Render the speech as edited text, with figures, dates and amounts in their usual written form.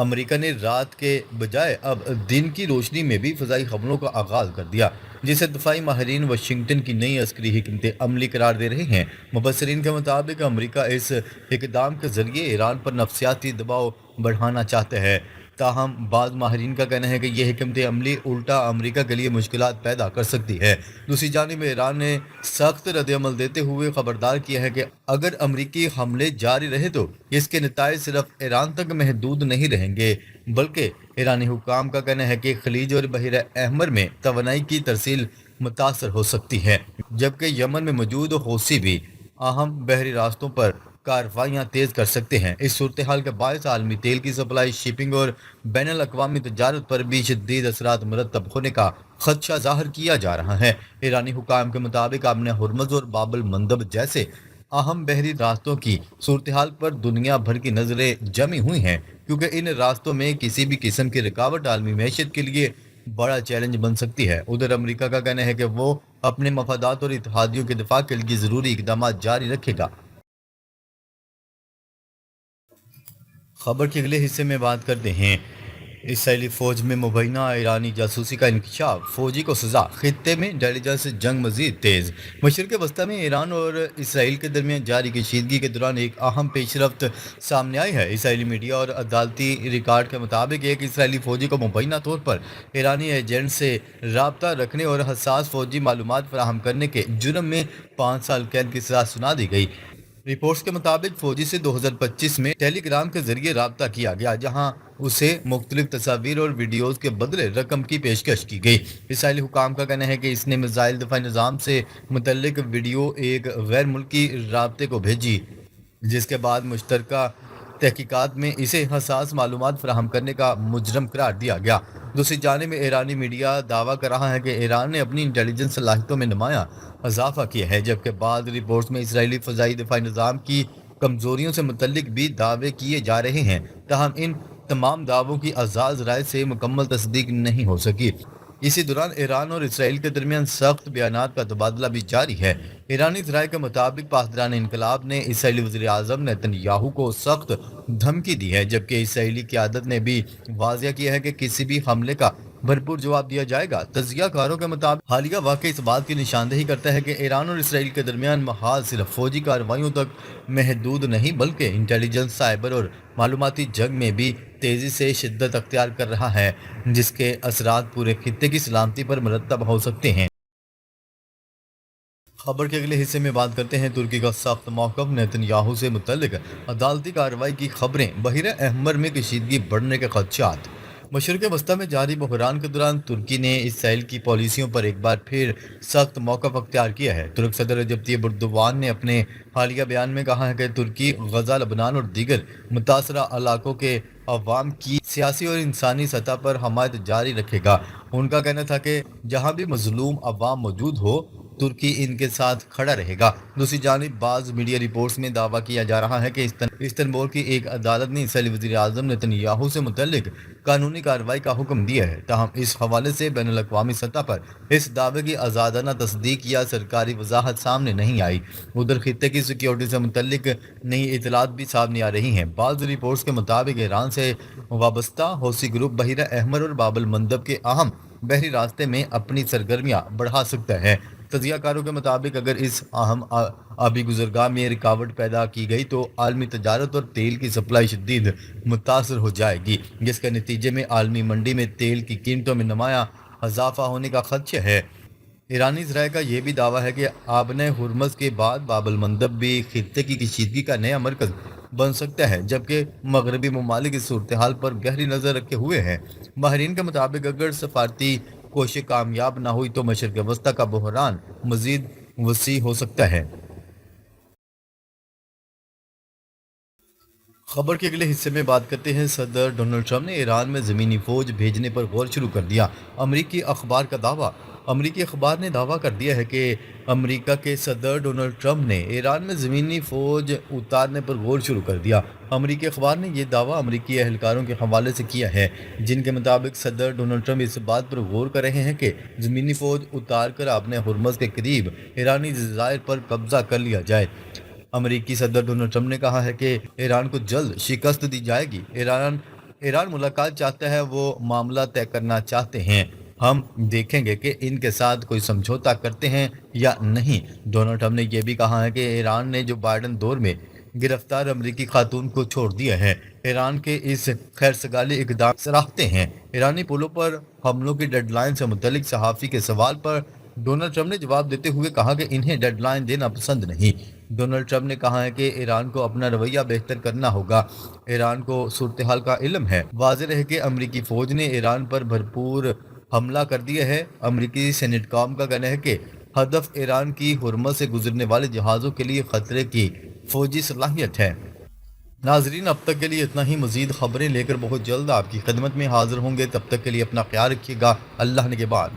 امریکہ نے رات کے بجائے اب دن کی روشنی میں بھی فضائی حملوں کا آغاز کر دیا، جسے دفاعی ماہرین واشنگٹن کی نئی عسکری حکمت عملی قرار دے رہے ہیں۔ مبصرین کے مطابق امریکہ اس اقدام کے ذریعے ایران پر نفسیاتی دباؤ بڑھانا چاہتا ہے۔ تاہم بعض ماہرین کا کہنا ہے کہ یہ حکمت عملی الٹا امریکہ کے لیے مشکلات پیدا کر سکتی ہے۔ دوسری جانب ایران نے سخت رد عمل دیتے ہوئے خبردار کیا ہے کہ اگر امریکی حملے جاری رہے تو اس کے نتائج صرف ایران تک محدود نہیں رہیں گے، بلکہ ایرانی حکام کا کہنا ہے کہ خلیج اور بحیرہ احمر میں توانائی کی ترسیل متاثر ہو سکتی ہے، جبکہ یمن میں موجود حوثی بھی اہم بحری راستوں پر کارروائیاں تیز کر سکتے ہیں۔ اس صورتحال کے باعث عالمی تیل کی سپلائی، شپنگ اور بین الاقوامی تجارت پر بھی شدید اثرات مرتب ہونے کا خدشہ ظاہر کیا جا رہا ہے۔ ایرانی حکام کے مطابق اب نے ہرمز اور باب المندب جیسے اہم بحری راستوں کی صورتحال پر دنیا بھر کی نظریں جمی ہوئی ہیں، کیونکہ ان راستوں میں کسی بھی قسم کی رکاوٹ عالمی معیشت کے لیے بڑا چیلنج بن سکتی ہے۔ ادھر امریکہ کا کہنا ہے کہ وہ اپنے مفادات اور اتحادیوں کے دفاع کے لیے ضروری اقدامات جاری رکھے گا۔ خبر کے اگلے حصے میں بات کرتے ہیں اسرائیلی فوج میں مبینہ ایرانی جاسوسی کا انکشاف، فوجی کو سزا، خطے میں انٹیلیجنس جنگ مزید تیز۔ مشرق وسطی میں ایران اور اسرائیل کے درمیان جاری کشیدگی کے دوران ایک اہم پیش رفت سامنے آئی ہے۔ اسرائیلی میڈیا اور عدالتی ریکارڈ کے مطابق ایک اسرائیلی فوجی کو مبینہ طور پر ایرانی ایجنٹ سے رابطہ رکھنے اور حساس فوجی معلومات فراہم کرنے کے جرم میں 5 سال قید کی سزا سنا دی گئی۔ رپورٹس کے مطابق فوجی سے 2025 میں ٹیلی گرام کے ذریعے رابطہ کیا گیا، جہاں اسے مختلف تصاویر اور ویڈیوز کے بدلے رقم کی پیشکش کی گئی۔ اسرائیلی حکام کا کہنا ہے کہ اس نے میزائل دفاعی نظام سے متعلق ویڈیو ایک غیر ملکی رابطے کو بھیجی، جس کے بعد مشترکہ تحقیقات میں اسے حساس معلومات فراہم کرنے کا مجرم قرار دیا گیا۔ دوسری جانب ایرانی میڈیا دعویٰ کر رہا ہے کہ ایران نے اپنی انٹیلیجنس صلاحیتوں میں نمایاں اضافہ کیا ہے، جبکہ بعض رپورٹس میں اسرائیلی فضائی دفاعی نظام کی کمزوریوں سے متعلق بھی دعوے کیے جا رہے ہیں، تاہم ان تمام دعووں کی اعزاز رائے سے مکمل تصدیق نہیں ہو سکی۔ اسی دوران ایران اور اسرائیل کے درمیان سخت بیانات کا تبادلہ بھی جاری ہے۔ ایرانی ذرائع کے مطابق پاسداران انقلاب نے اسرائیلی وزیر اعظم نیتن یاہو کو سخت دھمکی دی ہے، جبکہ اسرائیلی قیادت نے بھی واضح کیا ہے کہ کسی بھی حملے کا بھرپور جواب دیا جائے گا۔ تجزیہ کاروں کے مطابق حالیہ واقعہ اس بات کی نشاندہی کرتا ہے کہ ایران اور اسرائیل کے درمیان محاذ صرف فوجی کارروائیوں تک محدود نہیں، بلکہ انٹیلیجنس، سائبر اور معلوماتی جنگ میں بھی تیزی سے شدت اختیار کر رہا ہے، جس کے اثرات پورے خطے کی سلامتی پر مرتب ہو سکتے ہیں۔ خبر کے اگلے حصے میں بات کرتے ہیں ترکی کا سخت موقف، نیتن یاہو سے متعلق عدالتی کارروائی کی خبریں، بحیرہ احمر میں کشیدگی بڑھنے کے خدشات۔ مشرق وسطی میں جاری بحران کے دوران ترکی نے اسرائیل کی پالیسیوں پر ایک بار پھر سخت موقف اختیار کیا ہے۔ ترک صدر رجب طیب اردوان نے اپنے حالیہ بیان میں کہا ہے کہ ترکی غزہ، لبنان اور دیگر متاثرہ علاقوں کے عوام کی سیاسی اور انسانی سطح پر حمایت جاری رکھے گا۔ ان کا کہنا تھا کہ جہاں بھی مظلوم عوام موجود ہو، ترکی ان کے ساتھ کھڑا رہے گا۔ دوسری جانب بعض میڈیا رپورٹس میں دعویٰ کیا جا رہا ہے کہ استنبول کی ایک عدالت نے اسرائیلی وزیر اعظم نیتن یاہو سے متعلق قانونی کارروائی کا حکم دیا ہے، تاہم اس حوالے سے بین الاقوامی سطح پر اس دعوے کی آزادانہ تصدیق یا سرکاری وضاحت سامنے نہیں آئی۔ ادھر خطے کی سیکیورٹی سے متعلق نئی اطلاعات بھی سامنے آ رہی ہیں۔ بعض رپورٹس کے مطابق ایران سے وابستہ حوثی گروپ بحیرہ احمر اور باب المندب کے اہم بحری راستے میں اپنی سرگرمیاں بڑھا سکتا ہے۔ تجزیہ کاروں کے مطابق اگر اس اہم آبی گزرگاہ میں رکاوٹ پیدا کی گئی تو عالمی تجارت اور تیل کی سپلائی شدید متاثر ہو جائے گی، جس کے نتیجے میں عالمی منڈی میں تیل کی قیمتوں میں نمایاں اضافہ ہونے کا خدشہ ہے۔ ایرانی ذرائع کا یہ بھی دعویٰ ہے کہ آبنۂ ہرمز کے بعد باب المندب بھی خطے کی کشیدگی کا نیا مرکز بن سکتا ہے، جبکہ مغربی ممالک اس صورتحال پر گہری نظر رکھے ہوئے ہیں۔ ماہرین کے مطابق اگر سفارتی کوشش کامیاب نہ ہوئی تو مشرق وسطی کا بحران مزید وسیع ہو سکتا ہے۔ خبر کے اگلے حصے میں بات کرتے ہیں صدر ڈونلڈ ٹرمپ نے ایران میں زمینی فوج بھیجنے پر غور شروع کر دیا۔ امریکی اخبار کا دعویٰ۔ امریکی اخبار نے دعویٰ کر دیا ہے کہ امریکہ کے صدر ڈونلڈ ٹرمپ نے ایران میں زمینی فوج اتارنے پر غور شروع کر دیا۔ امریکی اخبار نے یہ دعویٰ امریکی اہلکاروں کے حوالے سے کیا ہے، جن کے مطابق صدر ڈونلڈ ٹرمپ اس بات پر غور کر رہے ہیں کہ زمینی فوج اتار کر اپنے ہرمز کے قریب ایرانی جزائر پر قبضہ کر لیا جائے۔ امریکی صدر ڈونلڈ ٹرمپ نے کہا ہے کہ ایران کو جلد شکست دی جائے گی۔ ایران ایران ملاقات چاہتا ہے، وہ معاملہ طے کرنا چاہتے ہیں۔ ہم دیکھیں گے کہ ان کے ساتھ کوئی سمجھوتا کرتے ہیں یا نہیں۔ ڈونلڈ ٹرمپ نے یہ بھی کہا ہے کہ ایران نے جو بائیڈن دور میں گرفتار امریکی خاتون کو چھوڑ دیا ہے۔ ایران کے اس خیر سگالی اقدام سراہتے ہیں۔ ایرانی پولوں پر حملوں کی ڈیڈ لائن سے متعلق صحافی کے سوال پر ڈونلڈ ٹرمپ نے جواب دیتے ہوئے کہا کہ انہیں ڈیڈ لائن دینا پسند نہیں۔ ڈونلڈ ٹرمپ نے کہا ہے کہ ایران کو اپنا رویہ بہتر کرنا ہوگا۔ ایران کو صورتحال کا علم ہے۔ واضح ہے کہ امریکی فوج نے ایران پر بھرپور حملہ کر دیا ہے۔ امریکی سینیٹ کام کا کہنا ہے کہ ہدف ایران کی حرمت سے گزرنے والے جہازوں کے لیے خطرے کی فوجی صلاحیت ہے۔ ناظرین، اب تک کے لیے اتنا ہی۔ مزید خبریں لے کر بہت جلد آپ کی خدمت میں حاضر ہوں گے۔ تب تک کے لیے اپنا خیال رکھیے گا۔ اللہ نگہبان۔